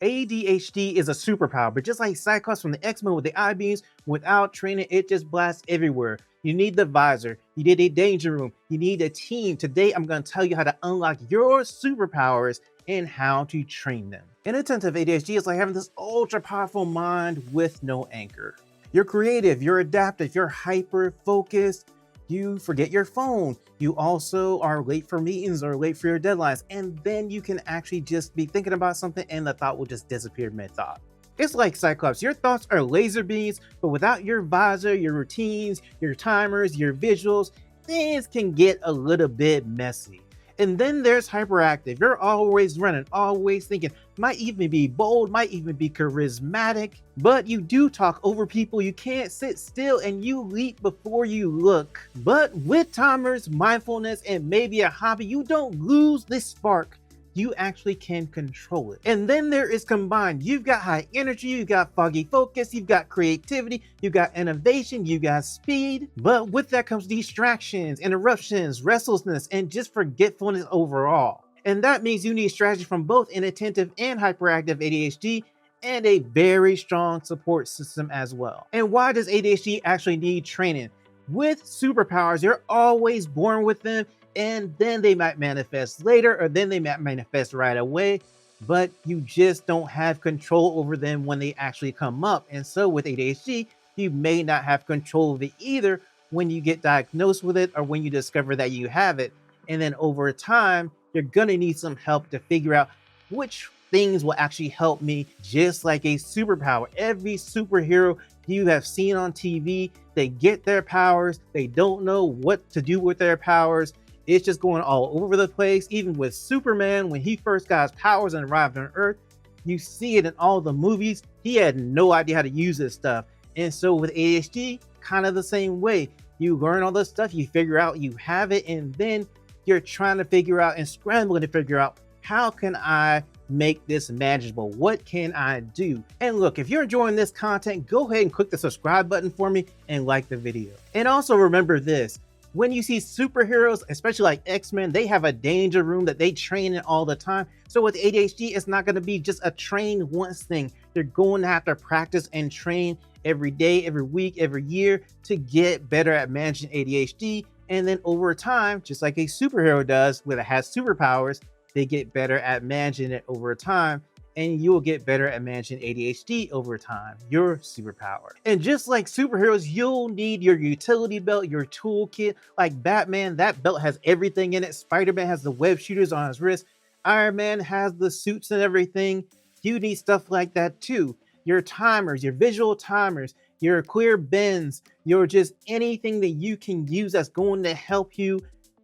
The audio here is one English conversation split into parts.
ADHD is a superpower, but just like Cyclops from the X-Men with the eye beams, without training, it just blasts everywhere. You need the visor, you need a danger room, you need a team. Today, I'm going to tell you how to unlock your superpowers and how to train them. Inattentive ADHD is like having this ultra powerful mind with no anchor. You're creative, you're adaptive, you're hyper focused. You forget your phone. You also are late for meetings or late for your deadlines. And then you can actually just be thinking about something and the thought will just disappear mid-thought. It's like Cyclops, your thoughts are laser beams, but without your visor, your routines, your timers, your visuals, things can get a little bit messy. And then there's hyperactive. You're always running, always thinking, might even be bold, might even be charismatic, but you do talk over people. You can't sit still and you leap before you look. But with timers, mindfulness, and maybe a hobby, you don't lose this spark. You actually can control it. And then there is combined. You've got high energy, you've got foggy focus, you've got creativity, you've got innovation, you got speed. But with that comes distractions, interruptions, restlessness, and just forgetfulness overall. And that means you need strategy from both inattentive and hyperactive ADHD and a very strong support system as well. And why does ADHD actually need training? With superpowers, you're always born with them, and then they might manifest later, or then they might manifest right away, but you just don't have control over them when they actually come up. And so with ADHD, you may not have control of it either when you get diagnosed with it or when you discover that you have it. And then over time, you're gonna need some help to figure out which things will actually help me, just like a superpower. Every superhero you have seen on TV, they get their powers, they don't know what to do with their powers. It's just going all over the place. Even with Superman, when he first got his powers and arrived on Earth, you see it in all the movies. He had no idea how to use this stuff. And so with ADHD, kind of the same way. You learn all this stuff, you figure out you have it, and then you're trying to figure out and scrambling to figure out, how can I make this manageable? What can I do? And look, if you're enjoying this content, go ahead and click the subscribe button for me and like the video. And also remember this, when you see superheroes, especially like X-Men, they have a danger room that they train in all the time. So with ADHD, it's not going to be just a train once thing. You're going to have to practice and train every day, every week, every year to get better at managing ADHD. And then over time, just like a superhero does, when it has superpowers, they get better at managing it over time, and you'll get better at managing ADHD over time, your superpower. And just like superheroes, you'll need your utility belt, your toolkit. Like Batman, that belt has everything in it. Spider-Man has the web shooters on his wrist. Iron Man has the suits and everything. You need stuff like that too. Your timers, your visual timers, your clear bins, your just anything that you can use that's going to help you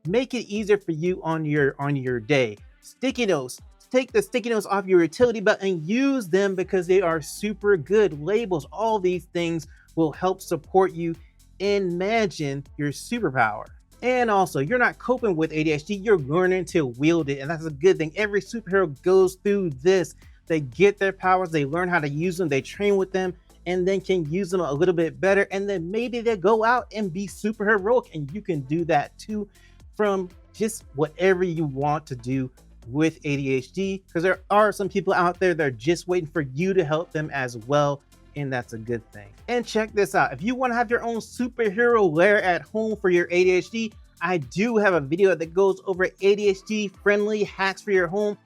make it easier for you on your day. Sticky notes. Take the sticky notes off your utility belt and use them because they are super good. Labels, all these things will help support you in managing your superpower. And also, you're not coping with ADHD, you're learning to wield it, and that's a good thing. Every superhero goes through this. They get their powers, they learn how to use them, they train with them, and then can use them a little bit better, and then maybe they go out and be super heroic, and you can do that too from just whatever you want to do with ADHD, because there are some people out there that are just waiting for you to help them as well, and that's a good thing. And check this out, if you want to have your own superhero lair at home for your ADHD, I do have a video that goes over ADHD friendly hacks for your home.